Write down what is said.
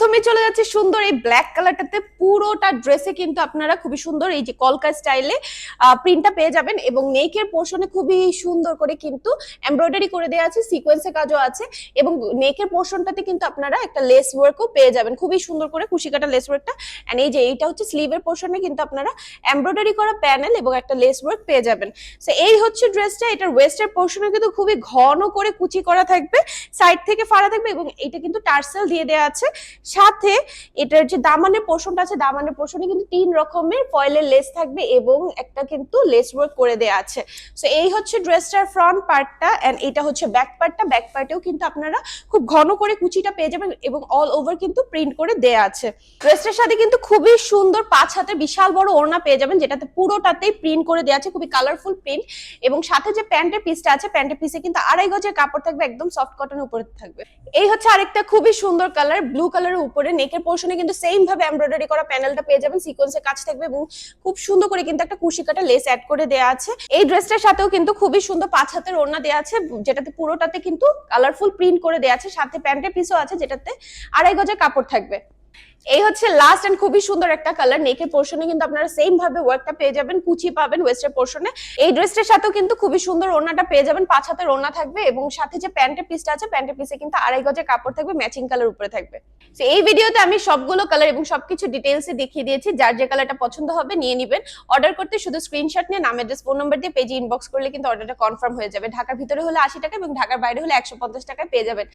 প্রথমে চলে যাচ্ছে সুন্দর এই ব্ল্যাক কালারটাতে, পুরোটা ড্রেসে কিন্তু আপনারা খুবই সুন্দর এই যে কলকা স্টাইলে প্রিন্টটা পেয়ে যাবেন এবং নেকের পোর্শনে খুবই সুন্দর করে কিন্তু এমব্রয়ডারি করে দেওয়া আছে, সিকোয়েন্সের কাজও আছে এবং নেকের পোর্শনটাতে কিন্তু আপনারা একটা লেস ওয়ার্কও পেয়ে যাবেন, খুবই সুন্দর করে কুশি কাটা লেস ওয়ার্কটা। এন্ড এই যে এইটা হচ্ছে স্লিভের পোর্শনে কিন্তু আপনারা এমব্রয়ডারি করা প্যানেল এবং একটা লেস ওয়ার্ক পেয়ে যাবেন। সো এই হচ্ছে ড্রেসটা। এটার ওয়েস্টের পোর্শনে কিন্তু খুবই ঘন করে কুচি করা থাকবে, সাইড থেকে ফাড়া থাকবে এবং এটা কিন্তু টার্সেল দিয়ে দেওয়া আছে। সাথে এটার যে দামানের পোর্শনটা আছে, দামানের পোর্শনে কিন্তু 3 রকমের ফয়েলের লেস থাকবে এবং একটা কিন্তু লেস ওয়ার্ক করে দেয়া আছে। সো এই হচ্ছে ড্রেসটার ফ্রন্ট পার্টটা এন্ড এটা হচ্ছে ব্যাক পার্টটা। ব্যাক পার্টেও কিন্তু আপনারা খুব ঘন করে কুচিটা পেয়ে যাবেন এবং অল ওভার কিন্তু প্রিন্ট করে দেয়া আছে। ড্রেসটার সাথে কিন্তু খুবই সুন্দর 5 হাতে বিশাল বড় ওড়না পেয়ে যাবেন, যেটাতে পুরোটাতেই প্রিন্ট করে দেয়া আছে, খুবই কালারফুল প্রিন্ট। এবং সাথে যে প্যান্টের পিসটা আছে, প্যান্টের পিসে কিন্তু 2.5 গজের কাপড় থাকবে, একদম সফট কটনের উপরে থাকবে। এই হচ্ছে আরেকটা খুবই সুন্দর কালার, ব্লু কালারের উপরে নেকের পোর্শনে কিন্তু সেম ভাবে এমব্রয়ডারি করা প্যানেলটা পেয়ে যাবেন, সিকোয়েন্সের কাজ থাকবে এবং খুব সুন্দর করে কিন্তু একটা কুশি কাটা লেস অ্যাড করে দেয়া আছে। এই ড্রেসটার সাথেও কিন্তু খুবই সুন্দর 5 হাতের ওড়না দেয়া আছে, যেটাতে পুরোটাতে কিন্তু কালারফুল প্রিন্ট করে দেয়া আছে, সাথে প্যান্টের পিসও আছে যেটাতে 2.5 গজের কাপড় থাকবে। এই হচ্ছে লাস্ট এন্ড খুবই সুন্দর একটা কালার, নেকের পোর্শনে কিন্তু আপনারা সেম ভাবে ওয়ার্কটা পেয়ে যাবেন, কুচি পাবেন ওয়েস্টের পোর্শনে। এই ড্রেসটার সাথেও কিন্তু খুবই সুন্দর ওড়নাটা পেয়ে যাবেন, 5 হাতের ওড়না থাকবে এবং সাথে যে প্যান্টের পিসটা আছে, প্যান্টের পিসে কিন্তু 2.5 গজের কাপড় থাকবে, ম্যাচিং কালার উপরে থাকবে। তো এই ভিডিওতে আমি সবগুলো কালার এবং সবকিছু ডিটেইলসে দেখিয়ে দিয়েছি, যার যে কালারটা পছন্দ হবে নিয়ে নেবেন। অর্ডার করতে শুধু স্ক্রিনশট নিয়ে নাম, অ্যাড্রেস, ফোন নাম্বার দিয়ে পেজে ইনবক্স করলে কিন্তু অর্ডারটা কনফার্ম হয়ে যাবে। ঢাকার ভিতরে হলে 80 টাকা এবং ঢাকার বাইরে হলে 150 টাকায় পেয়ে যাবেন।